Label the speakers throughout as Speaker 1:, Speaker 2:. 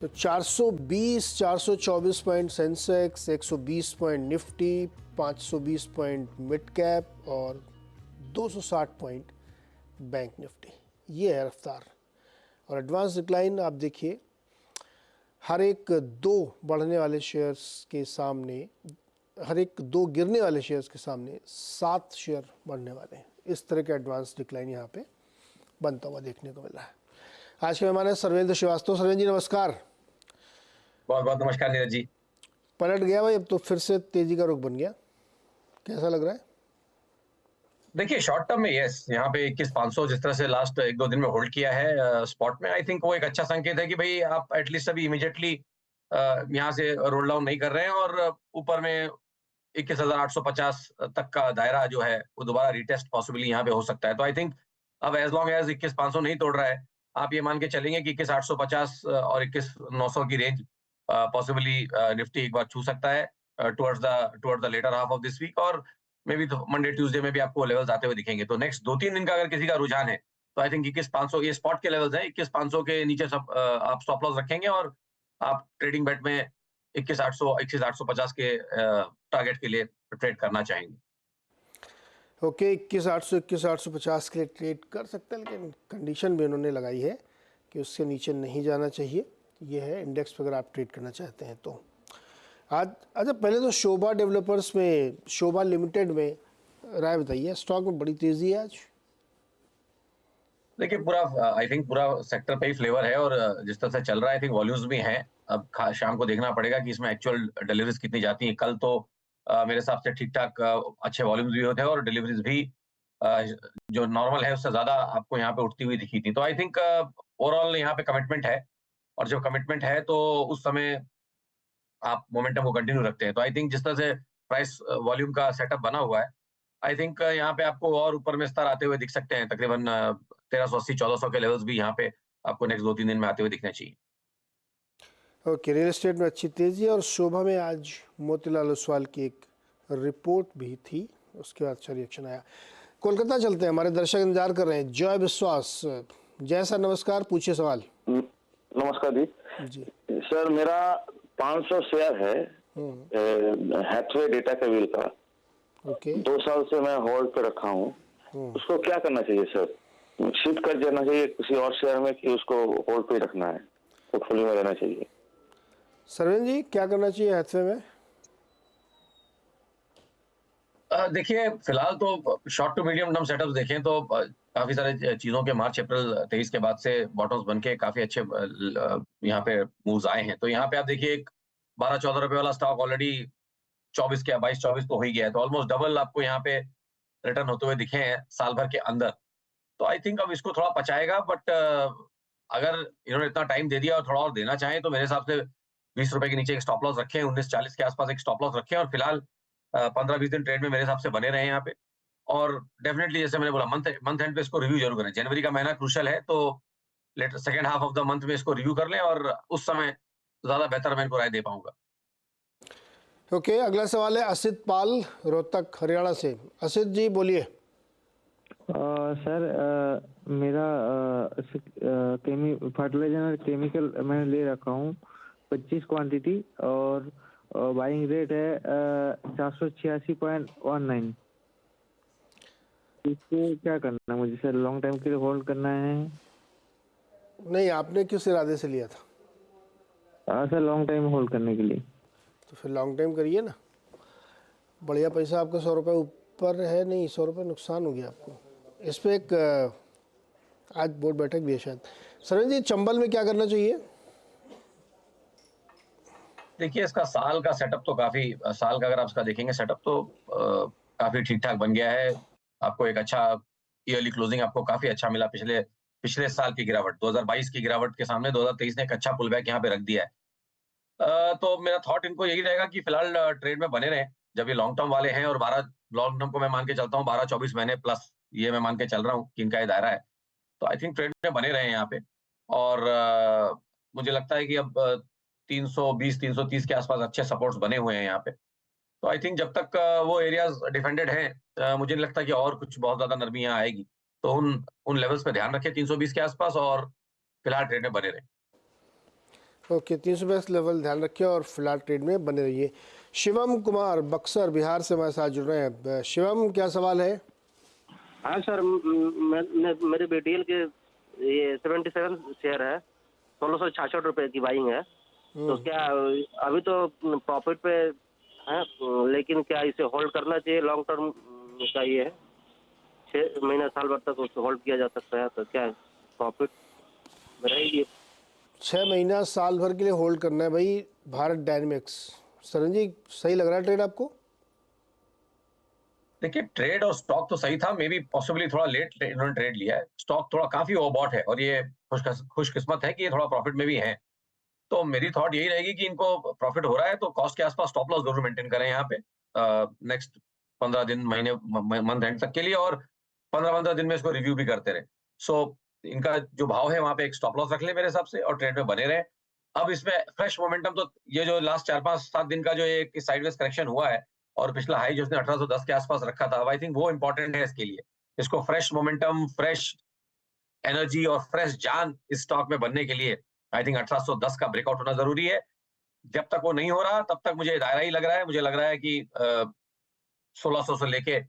Speaker 1: तो 420, 424 point Sensex, 120 point Nifty, 520 point mid cap और 260 point bank Nifty. ये है रफ्तार। और एडवांस डिक्लाइन आप देखिए, हर एक दो बढ़ने वाले शेयर्स के सामने, हर एक दो गिरने वाले शेयर्स के सामने 7 शेयर बढ़ने वाले हैं। इस तरह का एडवांस डिक्लाइन यहाँ पे बनता हुआ देखने को मिल रहा है। आज के मेहमान हैं सर्वेंद्र श्रीवास्तव। सर्वेंद्र जी नमस्कार।
Speaker 2: बहुत बहुत नमस्कार नीरज जी।
Speaker 1: पलट गया भाई, अब तो फिर से तेजी का रुख बन गया, कैसा लग रहा है?
Speaker 2: देखिए शॉर्ट टर्म में यस, यहाँ पे 21,500 जिस तरह से लास्ट एक दो दिन में होल्ड किया है स्पॉट में, आई थिंक वो एक अच्छा संकेत है कि भाई आप एटलीस्ट अभी इमीडिएटली यहाँ से रोल डाउन नहीं कर रहे हैं और ऊपर में 21,850 तक का दायरा जो है वो दोबारा रिटेस्ट पॉसिबली यहाँ पे हो सकता है। तो आई थिंक अब एज लॉन्ग एज 21,500 नहीं तोड़ रहा है, आप ये मान के चलेंगे कि 21,850 और 21,900 की रेंज पॉसिबली निफ्टी एक बार छू सकता है towards the latter half of this week, और मे बी मंडे ट्यूसडे में भी आपको लेवल्स आते हुए दिखेंगे। तो नेक्स्ट 2-3 दिन का अगर किसी का रुझान है तो आई थिंक 21,500 ये स्पॉट के लेवल्स हैं, 21,500 के नीचे सब आप स्टॉप लॉस रखेंगे और आप ट्रेडिंग बेट में 21,800 21,850 के टारगेट के लिए ट्रेड करना चाहेंगे।
Speaker 1: ओके, 21,800 21,850 के लिए ट्रेड कर सकते हैं, लेकिन कंडीशन भी उन्होंने लगाई है कि उससे नीचे नहीं जाना चाहिए। ये है इंडेक्स पर अगर आप ट्रेड करना चाहते हैं तो। आज अच्छा, पहले तो शोभा डेवलपर्स में, शोभा लिमिटेड में राय बताइए। स्टॉक में बड़ी तेजी है आज।
Speaker 2: देखिए पूरा आई थिंक पूरा सेक्टर पे ही फ्लेवर है और जिस तरह से चल रहा है आई थिंक वॉल्यूम्स भी हैं। अब शाम को देखना पड़ेगा कि इसमें एक्चुअल डिलीवरीज कितनी जाती हैं। कल तो मेरे हिसाब से ठीक ठाक अच्छे वॉल्यूम्स भी होते हैं और डिलीवरीज भी अ, जो नॉर्मल है उससे ज्यादा आपको यहाँ पे उठती हुई दिखी थी। तो आई थिंक ओवरऑल यहाँ पे कमिटमेंट है, और जब कमिटमेंट है तो उस समय आप मोमेंटम को कंटिन्यू रखते हैं। तो आई थिंक जिस तरह से प्राइस वॉल्यूम का सेटअप बना हुआ है, आई थिंक यहाँ पे आपको और ऊपर में स्तर आते हुए दिख सकते हैं। तकरीबन 1380 1400 के लेवल्स भी यहाँ पे आपको नेक्स्ट 2-3 दिन में आते हुए दिखने चाहिए।
Speaker 1: ओके, रियल एस्टेट में अच्छी तेजी है और शोभा में आज मोतीलाल ओसवाल की एक रिपोर्ट भी थी, उसके बाद अच्छा रिएक्शन आया। कोलकाता चलते हैं, हमारे दर्शक इंतजार कर रहे हैं। जय विश्वास। जय सर नमस्कार, पूछिए सवाल।
Speaker 3: नमस्कार जी।
Speaker 1: जी
Speaker 3: सर मेरा 500 शेयर है हैथवे डेटा केबल का।
Speaker 1: ओके
Speaker 3: 2 साल से मैं होल्ड पे रखा हूँ। उसको क्या करना चाहिए सर? शिफ्ट कर देना चाहिए किसी और शेयर में कि उसको होल्ड पे रखना है, पोर्टफोलियो में रहना चाहिए?
Speaker 1: सरवीन जी, क्या करना चाहिए हैथवे में?
Speaker 2: देखिए फिलहाल तो short to medium term setup देखें तो काफी सारे चीजों के मार्च अप्रैल 23 के बाद से बॉटम्स बन के काफी अच्छे यहाँ पे मूव्स आए हैं। तो यहाँ पे आप देखिए एक 12-14 रुपए वाला स्टॉक ऑलरेडी 24 के 22-24 तो हो ही गया है। तो ऑलमोस्ट डबल आपको यहाँ पे रिटर्न होते हुए दिखे हैं साल भर के अंदर। तो आई थिंक अब इसको थोड़ा पचाएगा, बट अगर इन्होंने इतना टाइम दे दिया और थोड़ा और देना चाहें तो मेरे हिसाब से 20 रुपए के नीचे एक स्टॉप लॉस रखें, 1940 के आसपास एक स्टॉप लॉस रखें और फिलहाल 15-20 दिन ट्रेड में मेरे हिसाब से बने रहे यहाँ पे। और डेफिनेटली जैसे मैंने बोला मंथ मंथ एंड पे इसको रिव्यू जरूर करें। जनवरी का महीना क्रूशियल है, तो let second half of the month में इसको रिव्यू कर लें और उस समय ज्यादा बेहतर मैं इनको राय दे पाऊंगा।
Speaker 1: ओके, अगला सवाल है असित पाल, रोहतक हरियाणा से। असित जी बोलिए।
Speaker 4: सर मेरा फर्टिलाइजर केमिकल मैंने ले रखा हूँ 25 क्वांटिटी और बाइंग रेट है 486.19। इसको क्या करना है मुझे सर? लॉन्ग टाइम के लिए होल्ड करना है?
Speaker 1: नहीं, आपने किस इरादे से लिया था?
Speaker 4: सर लॉन्ग टाइम होल्ड करने के लिए।
Speaker 1: तो फिर लॉन्ग टाइम करिए ना। बढ़िया पैसा आपका 100 रुपये ऊपर है, नहीं 100 रुपये नुकसान हो गया आपको। इस पर एक आज बोर्ड बैठक भी है शायद। सरवीन जी, चंबल में क्या करना चाहिए?
Speaker 2: देखिए इसका साल का सेटअप तो काफी साल का अगर आप इसका देखेंगे सेटअप तो काफी ठीक ठाक बन गया है। आपको एक अच्छा ईयरली क्लोजिंग आपको काफी अच्छा मिला। पिछले पिछले साल की गिरावट 2022 की गिरावट के सामने 2023 ने एक अच्छा पुल बैक यहाँ पे रख दिया है। तो मेरा थॉट इनको यही रहेगा कि फिलहाल ट्रेड में बने रहें। जब ये लॉन्ग टर्म वाले हैं और 12 लॉन्ग टर्म को मैं मान के चलता हूँ 12-24 महीने प्लस, ये मैं मान के चल रहा हूँ कि इनका ये दायरा है। तो आई थिंक ट्रेड में बने रहे हैं यहाँ पे। और मुझे लगता है कि अब 320-330 के आसपास अच्छे सपोर्ट्स बने हुए हैं यहाँ पे। तो आई थिंक जब तक वो एरियाज डिफेंडेड हैं, मुझे नहीं लगता कि और कुछ बहुत ज्यादा नरमी यहाँ आएगी। तो उन उन लेवल्स पे ध्यान रखें 320 के आसपास और फिलहाल ट्रेड में बने रहे।
Speaker 1: ओके, 320 लेवल ध्यान रखिए और फिलहाल ट्रेड में बने रहिए। शिवम कुमार बक्सर बिहार से हमारे साथ जुड़ रहे हैं। शिवम, क्या सवाल है?
Speaker 5: हाँ सर, मेरे BTL के ये 77 शेयर है, 1666 रुपए की बाइंग है। तो क्या अभी तो प्रॉफिट पे है, लेकिन क्या इसे होल्ड करना चाहिए? लॉन्ग टर्म का ये है, 6 महीना साल भर तक उसको होल्ड किया जा सकता है, तो क्या प्रॉफिट रहेगी?
Speaker 1: 6 महीना साल भर के लिए होल्ड करना है भाई भारत डायनेमिक्स। सरन जी, सही लग रहा है ट्रेड आपको?
Speaker 2: देखिए, ट्रेड और स्टॉक तो सही था, मे बी पॉसिबली थोड़ा लेट इन्होंने ट्रेड लिया है। स्टॉक थोड़ा काफी ओवरबॉट है और ये खुशकिस्मत है कि ये थोड़ा प्रॉफिट में भी है। तो मेरी थॉट यही रहेगी कि इनको प्रॉफिट हो रहा है तो कॉस्ट के आसपास स्टॉप लॉस जरूर मेंटेन करें यहाँ पे नेक्स्ट 15 दिन, महीने, मंथ एंड तक के लिए, और 15-15 दिन में इसको रिव्यू भी करते रहे। सो इनका जो भाव है वहां पे एक स्टॉप लॉस रख ले मेरे हिसाब से और ट्रेड में बने रहे। अब इसमें फ्रेश मोमेंटम तो ये जो लास्ट 4-5-7 दिन का जो एक साइडवेज करेक्शन हुआ है और पिछला हाई जो उसने 1810 के आसपास रखा था, आई थिंक वो इंपॉर्टेंट है इसके लिए। इसको फ्रेश मोमेंटम, फ्रेश एनर्जी और फ्रेश जान इस स्टॉक में बनने के लिए आई थिंक 1810 का ब्रेकआउट होना जरूरी है। जब तक वो नहीं हो रहा तब तक मुझे दायरा ही लग रहा है, मुझे लग रहा है कि 1600 से लेके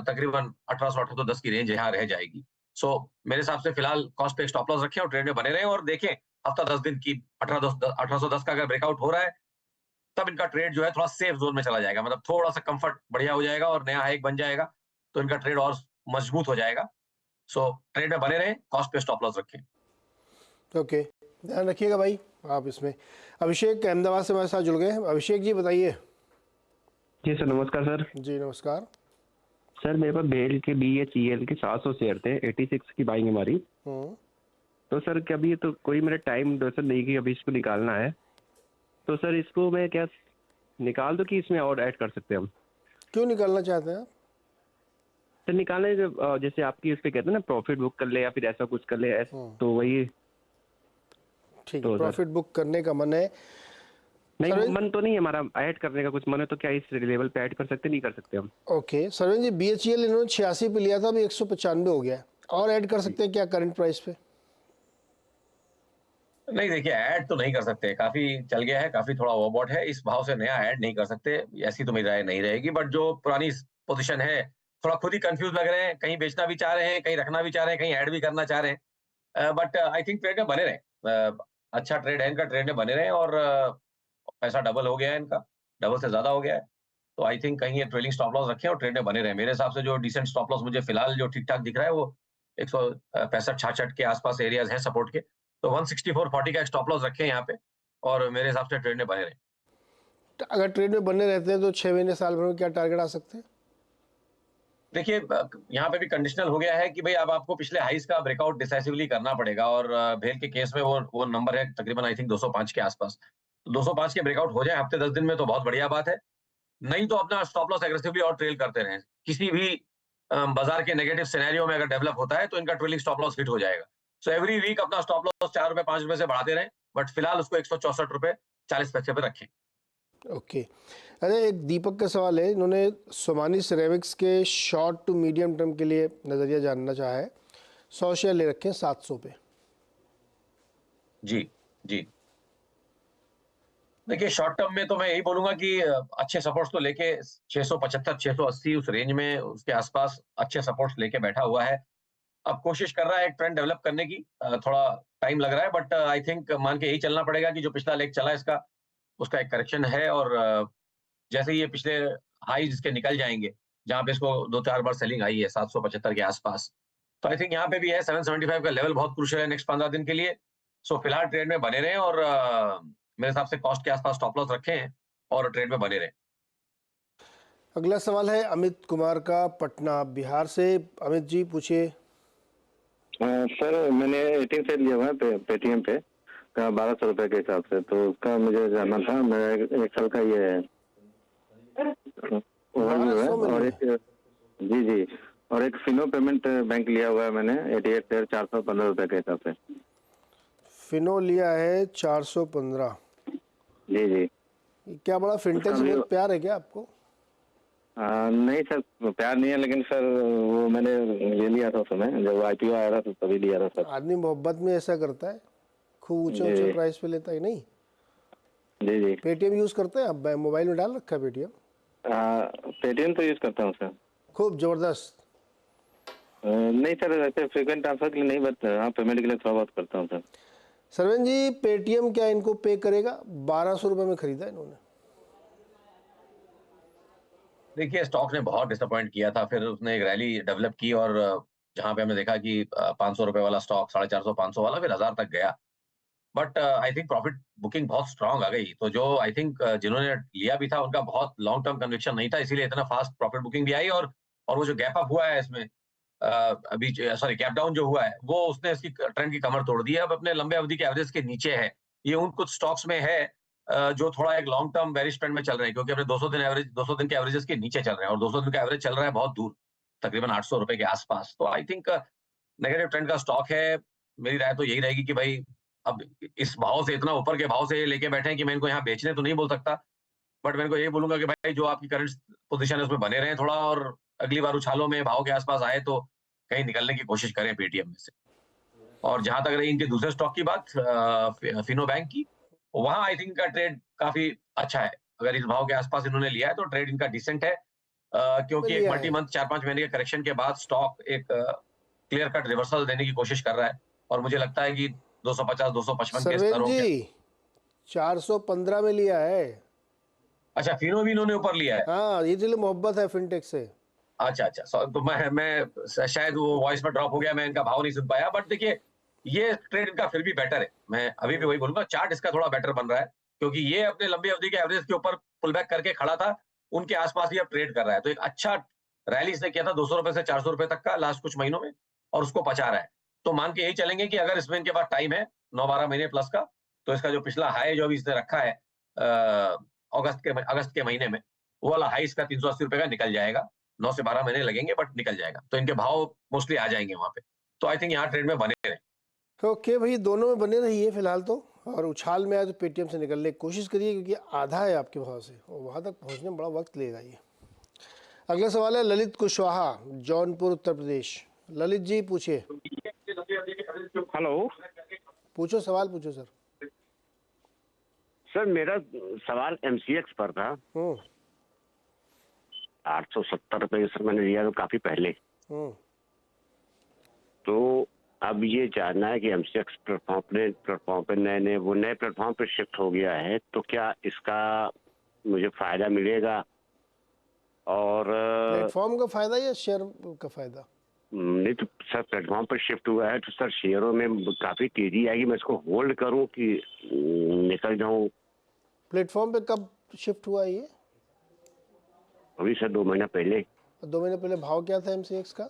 Speaker 2: तकरीबन 1800-1810 की रेंज यहाँ रह जाएगी। सो मेरे हिसाब से फिलहाल कॉस्ट पे स्टॉप लॉस रखें और ट्रेड में बने रहें और देखें हफ्ता 10 दिन की 1810 का अगर ब्रेकआउट हो रहा है तब इनका ट्रेड जो है थोड़ा सेफ जोन में चला जाएगा, मतलब थोड़ा सा कंफर्ट बढ़िया हो जाएगा और नया हाइक बन जाएगा, तो इनका ट्रेड और मजबूत हो जाएगा। सो ट्रेड में बने रहें, कॉस्ट पे स्टॉप लॉस रखें।
Speaker 1: ओके, ध्यान रखिएगा भाई आप इसमें। अभिषेक अहमदाबाद से हमारे साथ जुड़ गए हैं। अभिषेक जी बताइए।
Speaker 6: जी सर, नमस्कार सर।
Speaker 1: जी नमस्कार।
Speaker 6: सर मेरे पास भेल के BHEL के 700 शेयर थे, 86 की बाइंग हमारी। तो सर क्या अभी तो कोई मेरा टाइम दरअसल नहीं कि अभी इसको निकालना है, तो सर इसको मैं क्या निकाल दूं कि इसमें और ऐड कर सकते हैं हम?
Speaker 1: क्यों निकालना चाहते हैं आप?
Speaker 6: सर निकालने जैसे आपकी उस पे कहते हैं ना, प्रॉफिट बुक कर ले या फिर ऐसा कुछ कर ले, तो वही।
Speaker 1: ठीक
Speaker 6: तो
Speaker 1: है, प्रॉफिट बुक करने का मन है?
Speaker 6: नहीं,
Speaker 1: सरवीन-
Speaker 6: मन तो नहीं है हमारा ऐड करने का, कुछ मन है तो क्या इस लेवल पे ऐड कर सकते, नहीं कर सकते हम?
Speaker 1: ओके सरवीन जी, BHEL इन्होंने 86 पे लिया था, अभी 195 हो गया है, और ऐड कर सकते हैं क्या करंट प्राइस पे?
Speaker 2: नहीं, देखिए ऐड तो नहीं कर सकते, काफी चल गया है, काफी थोड़ा ओवरबॉट है, इस भाव से नया ऐड नहीं कर सकते, ऐसी तो मेरी राय नहीं रहेगी। बट जो पुरानी पोजीशन है थोड़ा खुद ही कंफ्यूज लग रहे हैं, कहीं बेचना भी चाह रहे हैं, कहीं रखना भी चाह रहे हैं, कहीं ऐड भी करना चाह रहे हैं, बट आई थिंक ट्रेड में बने रहे। अच्छा ट्रेड है इनका, ट्रेड में बने रहे और पैसा डबल हो गया है इनका, डबल से ज्यादा हो गया है, तो आई थिंक कहीं ये ट्रेलिंग स्टॉप लॉस रखें और ट्रेड में बने रहे। मेरे हिसाब से जो डिसेंट स्टॉप लॉस मुझे फिलहाल जो ठीक ठाक दिख रहा है वो 165-66 के आसपास एरियाज हैं सपोर्ट के, तो 164.40 का स्टॉप लॉस रखें यहाँ पे और मेरे हिसाब से ट्रेड में बने रहे।
Speaker 1: तो अगर ट्रेड में बने रहते हैं तो 6 महीने साल भर में क्या टारगेट आ सकते हैं?
Speaker 2: देखिए यहाँ पे भी कंडीशनल हो गया है कि भाई अब आपको पिछले हाइस का ब्रेकआउट डिसाइसिवली करना पड़ेगा और भेल के केस में वो नंबर है तकरीबन आई थिंक 205 के आसपास। तो 205 के ब्रेकआउट हो जाए हफ्ते 10 दिन में तो बहुत बढ़िया बात है, नहीं तो अपना स्टॉप लॉस एग्रेसिवली और ट्रेल करते रहें। किसी भी बाजार के नेगेटिव सिनेरियो में अगर डेवलप होता है तो इनका ट्रेलिंग स्टॉप लॉस हिट हो जाएगा। सो एवरी वीक अपना स्टॉप लॉस 4 रुपए 5 रुपए से बढ़ाते रहें, बट फिलहाल उसको 164 रुपए 40 पैसे पे रखें।
Speaker 1: ओके, अरे एक दीपक का सवाल है, इन्होंने सोमानी सिरेमिक्स के शॉर्ट टू मीडियम टर्म के लिए नज़रिया जानना चाहा है। 100 शेयर ले रखे हैं 700 पे।
Speaker 2: जी जी, देखिए शॉर्ट टर्म में तो मैं यही बोलूंगा कि अच्छे सपोर्ट्स तो लेके 675 680 उस रेंज में उसके आसपास अच्छे सपोर्ट्स लेके बैठा हुआ है। अब कोशिश कर रहा है एक ट्रेंड डेवलप करने की, थोड़ा टाइम लग रहा है, बट आई थिंक मान के यही चलना पड़ेगा कि जो पिछला लेग चला इसका उसका एक करेक्शन है और जैसे ही ये पिछले हाई इसके निकल जाएंगे जहां पे इसको 2-4 बार सेलिंग आई है 775 के आसपास, तो आई थिंक यहाँ पे भी है 775 का लेवल बहुत क्रूशियल है नेक्स्ट 15 दिन के लिए। सो फिलहाल ट्रेड में बने रहें और मेरे हिसाब से कॉस्ट के आसपास स्टॉप लॉस रखें और ट्रेड में बने रहें।
Speaker 1: अगला सवाल है अमित कुमार का, पटना बिहार से। अमित जी पूछिए।
Speaker 3: सर मैंने 18 से लिया हुआ है पेटीएम पे 1200 रुपए के हिसाब से, तो उसका मुझे जानना था। मेरा 1 साल का ये है ओवरव्यू है, और एक जी जी और एक फिनो पेमेंट बैंक लिया हुआ है मैंने 88 शेयर 415 रुपए के हिसाब से।
Speaker 1: फिनो लिया है 415।
Speaker 3: जी जी,
Speaker 1: क्या बड़ा फिनटेक से बहुत प्यार है क्या आपको?
Speaker 3: नहीं सर प्यार नहीं है, लेकिन सर वो मैंने ले लिया था उस समय जब IPO आया था तो तभी लिया था सर।
Speaker 1: आदमी मोहब्बत में ऐसा करता है, खूब ऊंचे ऊंचे प्राइस पे लेता है नहीं।
Speaker 3: जी जी।
Speaker 1: पेटीएम यूज करते हैं आप? मोबाइल में डाल रखा है पेटीएम?
Speaker 3: पेटीएम तो यूज करता हूँ सर।
Speaker 1: खूब जबरदस्त।
Speaker 3: नहीं सर, ऐसे फ्रीक्वेंट ट्रांसफर के लिए नहीं, बट हाँ पेमेंट के लिए थोड़ा बहुत करता हूँ सर।
Speaker 1: सरवन जी, पेटीएम क्या इनको पे करेगा? 1200 रुपये में खरीदा इन्होंने।
Speaker 2: देखिए स्टॉक ने बहुत डिसअपॉइंट किया था, फिर उसने एक रैली डेवलप की और जहां पे हमने देखा कि 500 रुपए वाला स्टॉक 450 500 वाला फिर 1000 तक गया। But I think profit booking बहुत स्ट्रांग आ गई, तो जो आई थिंक जिन्होंने लिया भी था उनका बहुत लॉन्ग टर्म कन्विक्शन नहीं था, इसीलिए इतना फास्ट प्रॉफिट बुकिंग भी आई। और वो जो गैप अप हुआ है इसमें अभी, सॉरी गैप डाउन जो हुआ है, वो उसने इसकी ट्रेंड की कमर तोड़ दी है, अब अपने लंबे अवधि के एवरेज के नीचे है। ये उन कुछ स्टॉक्स में है जो थोड़ा एक लॉन्ग टर्म बेरिश ट्रेंड में चल रहे हैं, क्योंकि अपने 200 दिन के एवरेजेस के नीचे चल रहे हैं, और 200 दिन का एवरेज चल रहा है बहुत दूर, तकरीबन 800 रुपए के आसपास। तो आई थिंक नेगेटिव ट्रेंड का स्टॉक है। मेरी राय तो यही रहेगी कि भाई अब इस भाव से, इतना ऊपर के भाव से लेके बैठे हैं कि मैं इनको यहाँ बेचने तो नहीं बोल सकता, बट मैं इनको यही बोलूंगा कि भाई जो आपकी करंट पोजीशन है उसमें बने रहें थोड़ा, और अगली बार उछालों में भाव के आसपास आए तो कहीं निकलने की कोशिश करें पेटीएम में से। और जहां तक रही इनके दूसरे स्टॉक की बात, फिनो बैंक की, वहां आई थिंक का ट्रेड काफी अच्छा है। अगर इस भाव के आसपास इन्होंने लिया है तो ट्रेड इनका डिसेंट है, क्योंकि एक
Speaker 1: लिया
Speaker 2: मल्टी
Speaker 1: है।
Speaker 2: मंथ 4-5 महीने के करेक्शन के बाद स्टॉक एक क्लियर कट रिवर्सल देने की कोशिश कर रहा है, और मुझे लगता है कि 250-255 के
Speaker 1: सरवेन
Speaker 2: स्तरों के।
Speaker 1: जी, 415 में लिया है।
Speaker 2: अच्छा, फिनो भी इन्होंने ऊपर लिया है।
Speaker 1: हाँ, ये दिल मोहब्बत है फिनटेक से।
Speaker 2: अच्छा अच्छा, तो मैं शायद वो वॉइस में ड्रॉप हो गया, मैं इनका भाव नहीं सुन पाया, बट देखिए ये ट्रेड इनका फिर भी बेटर है। मैं अभी भी वही बोलूंगा, चार्ट इसका थोड़ा बेटर बन रहा है, क्योंकि ये अपने लंबी अवधि के एवरेज के ऊपर पुल बैक करके खड़ा था, उनके आसपास ही अब ट्रेड कर रहा है। तो एक अच्छा रैली इसने किया था 200 रुपए से 400 रुपए तक का लास्ट कुछ महीनों में, और उसको पचा रहा है। तो मान के यही चलेंगे कि अगर इसमें इनके पास टाइम है 9-12 महीने प्लस का, तो इसका जो पिछला हाई जो अभी इसने रखा है अगस्त के महीने में, वो वाला हाई इसका 380 रुपए का निकल जाएगा। 9 से 12 महीने लगेंगे, बट निकल जाएगा, तो इनके भाव मोस्टली आ जाएंगे वहां पे। तो आई थिंक यहाँ ट्रेड में बने रहे।
Speaker 1: ओके भाई, दोनों में बने रहिए फिलहाल तो, और उछाल में आए तो पेटीएम से निकलने की कोशिश करिए, क्योंकि आधा है आपके भाव से और वहाँ तक पहुँचने में बड़ा वक्त लेगा ये। अगला सवाल है ललित कुशवाहा, जौनपुर उत्तर प्रदेश। ललित जी पूछिए।
Speaker 7: हेलो
Speaker 1: पूछो, सवाल पूछो सर।
Speaker 7: सर, मेरा सवाल एमसीएक्स पर था। 870 रुपए सर मैंने लिया तो काफी पहले। तो अब ये जानना है कि एमसीएक्स प्लेटफॉर्म पे नए प्लेटफॉर्म पे शिफ्ट हो गया है, तो क्या इसका मुझे फायदा मिलेगा? और
Speaker 1: प्लेटफॉर्म का फायदा या शेयर का फायदा?
Speaker 7: नहीं तो सर, प्लेटफॉर्म पर शिफ्ट हुआ है तो सर शेयरों में काफी तेजी आएगी। मैं इसको होल्ड करूं कि निकल जाऊं?
Speaker 1: प्लेटफॉर्म पे कब शिफ्ट हुआ ये?
Speaker 7: अभी सर 2 महीना पहले।
Speaker 1: 2 महीने पहले भाव क्या था एमसीएक्स का?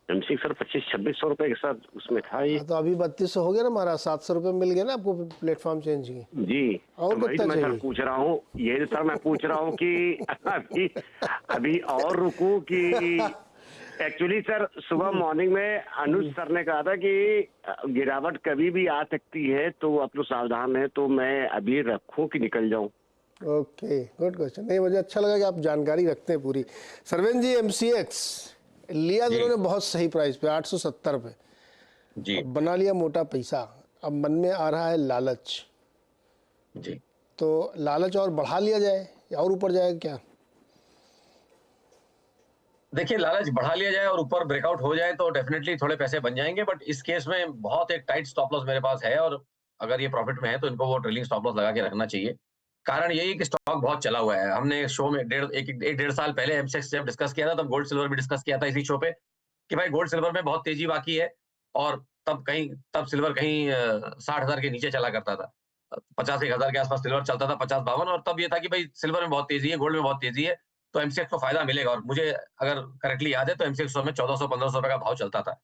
Speaker 7: एमसीएक्स सर 2500-2600 रुपए के साथ उसमें था ये।
Speaker 1: तो अभी 3200 हो गया ना महाराज, 700 रुपए मिल गया ना आपको प्लेटफॉर्म चेंज की।
Speaker 7: जी,
Speaker 1: और
Speaker 7: तो वही
Speaker 1: कितना
Speaker 7: मैं सर
Speaker 1: चाहिए?
Speaker 7: पूछ रहा हूँ, ये सर मैं पूछ रहा हूँ कि अभी और रुकूं कि एक्चुअली सर सुबह मॉर्निंग में अनुज सर ने कहा था कि गिरावट कभी भी आ सकती है, तो आप लोग सावधान है, तो मैं अभी रखूं कि निकल जाऊं?
Speaker 1: Okay, good question. नहीं, मुझे अच्छा लगा कि आप जानकारी रखते हैं पूरी। सरवेन जी, एमसीएक्स लिया जिन्होंने बहुत सही प्राइस पे 870 पे
Speaker 2: जी
Speaker 1: बना लिया मोटा पैसा, अब मन में आ रहा है लालच।
Speaker 2: जी।
Speaker 1: तो लालच और बढ़ा लिया जाए या और ऊपर जाएगा क्या?
Speaker 2: देखिए, लालच बढ़ा लिया जाए और ऊपर ब्रेकआउट हो जाए तो डेफिनेटली थोड़े पैसे बन जाएंगे, बट इस केस में बहुत एक टाइट स्टॉप लॉस मेरे पास है, और अगर ये प्रॉफिट में है तो इनको वो ट्रेलिंग स्टॉप लॉस लगा के रखना चाहिए। कारण यही है कि स्टॉक बहुत चला हुआ है। हमने शो में डेढ़ साल पहले एमसेक्स जब डिस्कस किया था, तब गोल्ड सिल्वर भी डिस्कस किया था इसी शो पे, कि भाई गोल्ड सिल्वर में बहुत तेजी बाकी है, और तब सिल्वर कहीं 60,000 के नीचे चला करता था, 50-1,000 के आसपास सिल्वर चलता था, 50-52, और तब ये था कि भाई सिल्वर में बहुत तेजी है, गोल्ड में बहुत तेजी है, तो एमसीएक्स को फायदा मिलेगा। और मुझे अगर करेक्टली याद है तो एमसीएक्स में 1400-1500 रुपए का भाव चलता था,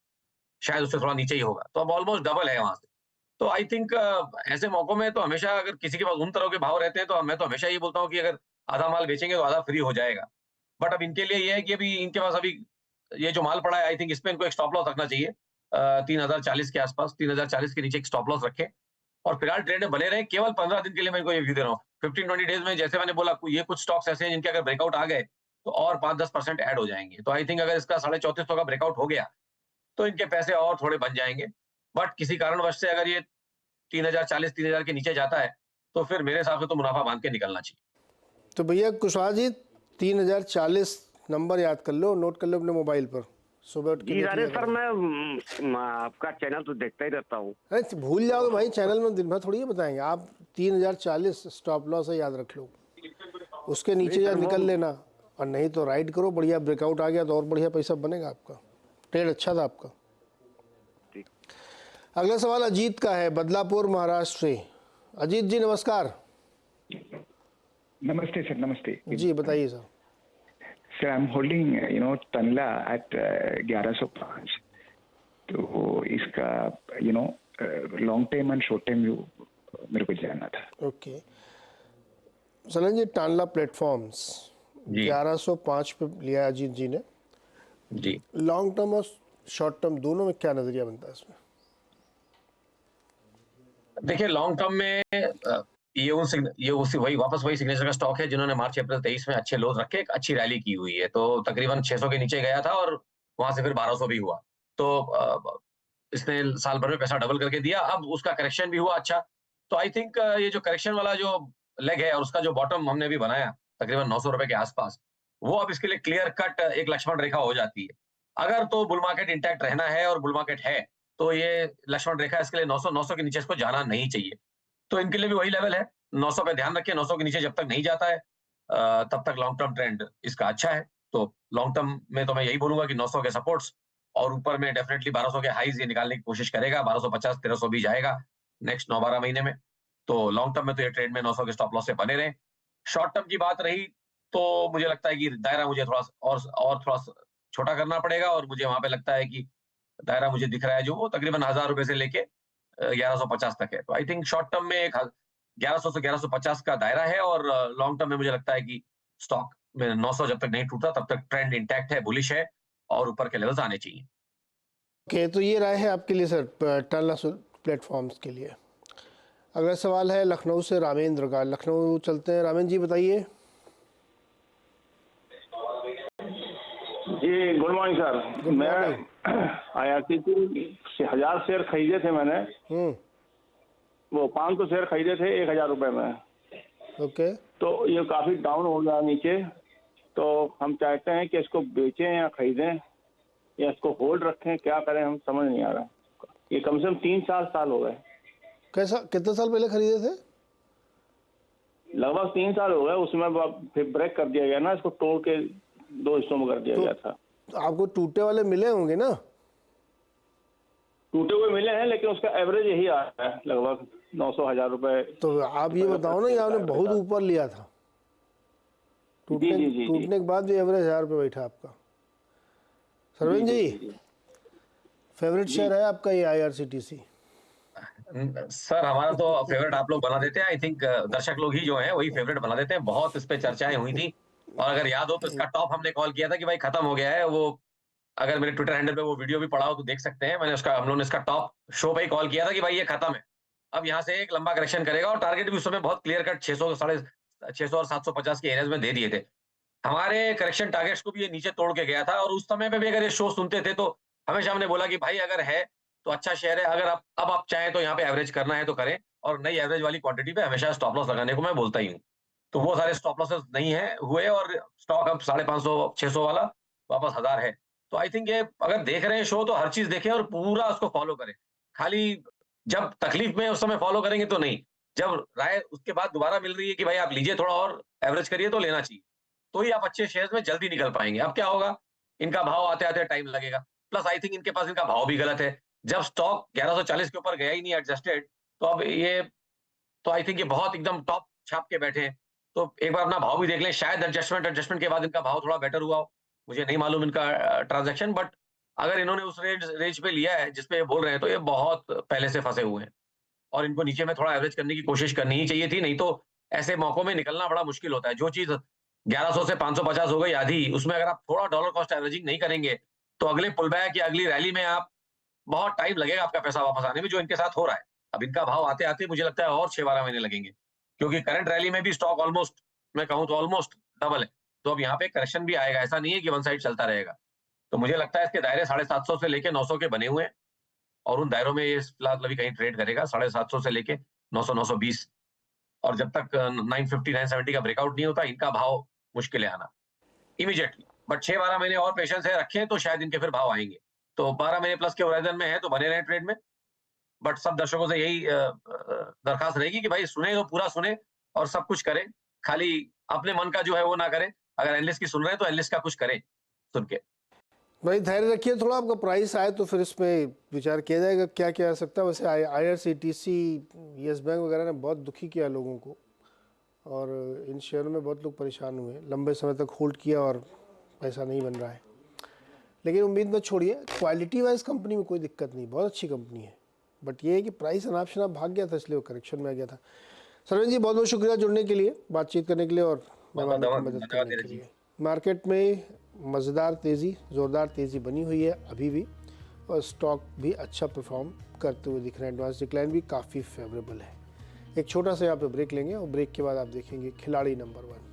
Speaker 2: शायद उससे थोड़ा नीचे ही होगा, तो अब ऑलमोस्ट डबल है वहां से। तो आई थिंक ऐसे मौकों में तो हमेशा अगर किसी के पास उन तरह के भाव रहते हैं, तो मैं तो हमेशा ये बोलता हूँ कि अगर आधा माल बेचेंगे तो आधा फ्री हो जाएगा। बट अब इनके लिए ये है कि अभी इनके पास अभी ये जो माल पड़ा है, आई थिंक इस पे इनको एक स्टॉप लॉस रखना चाहिए 3040 के आसपास, 3040 के नीचे एक स्टॉप लॉस रखें, और फिलहाल ट्रेड में बने रहे केवल 15 दिन के लिए। मैं इनको ये व्यू दे रहा हूँ। 15-20 डेज में, जैसे मैंने बोला, ये कुछ स्टॉक्स ऐसे हैं जिनके अगर ब्रेकआउट आ गए तो और 5-10% ऐड हो जाएंगे। तो आई थिंक अगर इसका 3450 का ब्रेकआउट हो गया तो इनके पैसे और थोड़े बन जाएंगे। बट किसी कारणवश से अगर ये 3040 3000 के नीचे जाता है तो फिर मेरे हिसाब से तो मुनाफा बांध के निकलना चाहिए।
Speaker 1: तो भैया कुशवाहा जी 3040 नंबर याद कर लो, नोट कर लो अपने मोबाइल पर, सुबह उठ के
Speaker 7: जी
Speaker 1: देख
Speaker 7: अरे
Speaker 1: लिया
Speaker 7: सर
Speaker 1: करो।
Speaker 7: मैं आपका चैनल तो देखता ही रहता हूँ।
Speaker 1: अरे भूल जाओगे भाई, चैनल में दिन भर थोड़ी ही बताएंगे। आप 3040 स्टॉप लॉस है, याद रख लो, उसके नीचे या निकल लेना, और नहीं तो राइड करो। बढ़िया ब्रेकआउट आ गया तो और बढ़िया पैसा बनेगा आपका, ट्रेड अच्छा था आपका।
Speaker 7: ठीक।
Speaker 1: अगला सवाल अजीत का है, बदलापुर महाराष्ट्र से। अजीत जी नमस्कार।
Speaker 8: नमस्ते सर, नमस्ते
Speaker 1: जी बताइए sir.
Speaker 8: Sir I am holding Tanla at 1105, तो इसका long time and short time view मेरे को जानना था।
Speaker 1: ओके सलन जी, टानला प्लेटफॉर्म्स
Speaker 2: जी।
Speaker 1: 1105 पे लिया अजीत जी ने।
Speaker 2: जी
Speaker 1: लॉन्ग टर्म और शॉर्ट टर्म दोनों में क्या नजरिया बनता है इसमें?
Speaker 2: देखिए, लॉन्ग टर्म में ये वापस वही सिग्नेचर का स्टॉक है जिन्होंने मार्च अप्रैल 23 में अच्छे लोज रखे, एक अच्छी रैली की हुई है। तो तकरीबन 600 के नीचे गया था और वहां से फिर 1200 भी हुआ। तो इसने साल भर में पैसा डबल करके दिया। अब उसका करेक्शन भी हुआ अच्छा। तो आई थिंक ये जो करेक्शन वाला जो लेग है और उसका जो बॉटम हमने भी बनाया तकरीबन 900 रुपए के आसपास, वो अब इसके लिए क्लियर कट एक लक्ष्मण रेखा हो जाती है। अगर तो बुल मार्केट इंटैक्ट रहना है और बुल मार्केट है तो ये लक्ष्मण रेखा इसके लिए 900 के नीचे इसको जाना नहीं चाहिए। तो इनके लिए भी वही लेवल है 900 पे ध्यान रखिए। 900 के नीचे जब तक नहीं जाता है तब तक लॉन्ग टर्म ट्रेंड इसका अच्छा है। तो लॉन्ग टर्म में तो मैं यही बोलूंगा कि 900 के सपोर्ट्स और ऊपर में डेफिनेटली 1200 के हाईज ये निकालने की कोशिश करेगा। 1250 1300 भी जाएगा नेक्स्ट 9-12 महीने में। तो लॉन्ग टर्म में तो ये ट्रेड में 900 के स्टॉप लॉस से बने रहे। शॉर्ट टर्म की बात रही तो मुझे लगता है कि दायरा मुझे थोड़ा और थोड़ा छोटा करना पड़ेगा। और मुझे वहां पे लगता है कि दायरा मुझे दिख रहा है जो वो तकरीबन 1000 रुपए से लेके 1150 तक है। तो आई थिंक शॉर्ट टर्म में एक 1100 से 1150 का दायरा है और लॉन्ग टर्म में मुझे लगता है कि स्टॉक में 900 जब तक नहीं टूटा तब तक ट्रेंड इंटैक्ट है, बुलिश है और ऊपर के लेवल्स आने चाहिए।
Speaker 1: ओके तो ये राय है आपके लिए सर टानला प्लेटफॉर्म्स के लिए। अगला सवाल है लखनऊ से रामेंद्र का। लखनऊ चलते हैं, रामेंद्र जी बताइए।
Speaker 9: जी गुड मॉर्निंग सर। मैं IRCTC 1000 शेयर खरीदे थे मैंने, वो 500 शेयर खरीदे थे 1000 रुपए में।
Speaker 1: ओके
Speaker 9: तो ये काफी डाउन हो गया नीचे, तो हम चाहते हैं कि इसको बेचें या खरीदें या इसको होल्ड रखें, क्या करें हम समझ नहीं आ रहा। ये कम से कम 3-4 साल हो गए।
Speaker 1: कैसा, कितने साल पहले खरीदे थे?
Speaker 9: लगभग 3 साल हो गए। उसमें फिर ब्रेक कर दिया गया ना, इसको तोड़ के 2 हिस्सों में कर दिया गया था।
Speaker 1: तो आपको टूटे वाले मिले होंगे ना?
Speaker 9: टूटे हुए मिले हैं लेकिन उसका एवरेज यही आ रहा है लगभग 900-1000 रुपए।
Speaker 1: तो आप ये बताओ ना, ये आपने बहुत ऊपर लिया था, टूटने के बाद भी एवरेज 1000 रुपये बैठा आपका। सरवीन जी फेवरेट शेयर है आपका ये IRCTC?
Speaker 2: सर हमारा तो फेवरेट आप लोग बना देते हैं। आई थिंक दर्शक लोग ही जो हैं वही फेवरेट बना देते हैं। बहुत इस पे चर्चाएं हुई थी और अगर याद हो तो इसका टॉप हमने कॉल किया था कि भाई खत्म हो गया है। वो अगर मेरे ट्विटर हैंडल पे वो वीडियो भी पड़ा हो तो देख सकते हैं। हम लोगों ने इसका टॉप शो पे ही कॉल किया था कि भाई ये खत्म है। अब यहाँ से एक लंबा करेक्शन करेगा और टारगेट भी उस समय बहुत क्लियर कट 600 650 और 750 के एरियाज में दे दिए थे। हमारे करेक्शन टारगेट्स को भी ये नीचे तोड़ के गया था और उस समय पे भी अगर ये शो सुनते थे तो हमेशा हमने बोला कि भाई अगर है तो अच्छा शेयर है, अगर आप चाहें तो यहाँ पे एवरेज करना है तो करें। और नई एवरेज वाली क्वांटिटी पे हमेशा स्टॉप लॉस लगाने को मैं बोलता ही हूँ। तो वो सारे स्टॉप लॉसेस नहीं है हुए और स्टॉक अब 550-600 वाला वापस 1000 है। तो आई थिंक ये अगर देख रहे हैं शो तो हर चीज देखें और पूरा उसको फॉलो करें। खाली जब तकलीफ में उस समय फॉलो करेंगे तो नहीं, जब राय उसके बाद दोबारा मिल रही है कि भाई आप लीजिए थोड़ा और एवरेज करिए तो लेना चाहिए, तो ही आप अच्छे शेयर्स में जल्दी निकल पाएंगे। अब क्या होगा, इनका भाव आते आते टाइम लगेगा। प्लस आई थिंक इनके पास इनका भाव भी गलत है। जब स्टॉक 1140 के ऊपर गया ही नहीं एडजस्टेड, तो अब ये तो आई थिंक ये बहुत एकदम टॉप छाप के बैठे हैं। तो एक बार अपना भाव भी देख लें, शायद एडजस्टमेंट के बाद इनका भाव थोड़ा बेटर हुआ हो, मुझे नहीं मालूम इनका ट्रांजैक्शन। बट अगर इन्होंने उस रेंज पे लिया है जिसपे बोल रहे हैं तो ये बहुत पहले से फंसे हुए हैं और इनको नीचे में थोड़ा एवरेज करने की कोशिश करनी ही चाहिए थी। नहीं तो ऐसे मौकों में निकलना बड़ा मुश्किल होता है। जो चीज 1100 से 550 हो गई आधी, उसमें अगर आप थोड़ा डॉलर कॉस्ट एवरेजिंग नहीं करेंगे तो अगले पुल बैक या अगली रैली में आप बहुत टाइम लगेगा आपका पैसा वापस आने में, जो इनके साथ हो रहा है। अब इनका भाव आते आते मुझे लगता है और 6-12 महीने लगेंगे, क्योंकि करंट रैली में भी स्टॉक ऑलमोस्ट, मैं कहूं तो ऑलमोस्ट डबल है। तो अब यहाँ पे करेक्शन भी आएगा, ऐसा नहीं है कि वन साइड चलता रहेगा। तो मुझे लगता है इसके दायरे 750 से लेके 900 के बने हुए हैं और उन दायरों में ये फिलहाल अभी कहीं ट्रेड करेगा 750 से लेके 900 920 और जब तक 950 970 का ब्रेकआउट नहीं होता इनका भाव मुश्किल है आना इमीडिएटली। बट 6-12 महीने और पेशेंस है रखें तो शायद इनके फिर भाव आएंगे। तो 12 महीने प्लस के होराइजन में है तो बने रहे ट्रेड में। बट सब दर्शकों से यही दरखास्त रहेगी कि भाई सुने तो पूरा सुने और सब कुछ करें, खाली अपने मन का जो है वो ना करें। अगर एनालिस्ट की सुन रहे हैं तो एनालिस्ट का कुछ करें सुन के।
Speaker 1: भाई धैर्य रखिए थोड़ा, आपका प्राइस आए तो फिर इसमें विचार किया जाएगा क्या किया जा सकता है। वैसे IRCTC येस बैंक वगैरह ने बहुत दुखी किया लोगों को और इन शेयरों में बहुत लोग परेशान हुए, लंबे समय तक होल्ड किया और पैसा नहीं बन रहा है। लेकिन उम्मीद मत छोड़िए, क्वालिटी वाइज कंपनी में कोई दिक्कत नहीं, बहुत अच्छी कंपनी है। बट ये है कि प्राइस अनाप शनाप भाग गया था इसलिए वो करेक्शन में आ गया था। सरवीन जी बहुत बहुत शुक्रिया जुड़ने के लिए, बातचीत करने के लिए और मेहमान की मदद करने के लिए। मार्केट में मज़ेदार तेज़ी, ज़ोरदार तेज़ी बनी हुई है अभी भी और स्टॉक भी अच्छा परफॉर्म करते हुए दिख रहे हैं। एडवांस डिक्लाइन भी काफ़ी फेवरेबल है। एक छोटा सा यहाँ पे ब्रेक लेंगे और ब्रेक के बाद आप देखेंगे खिलाड़ी नंबर 1।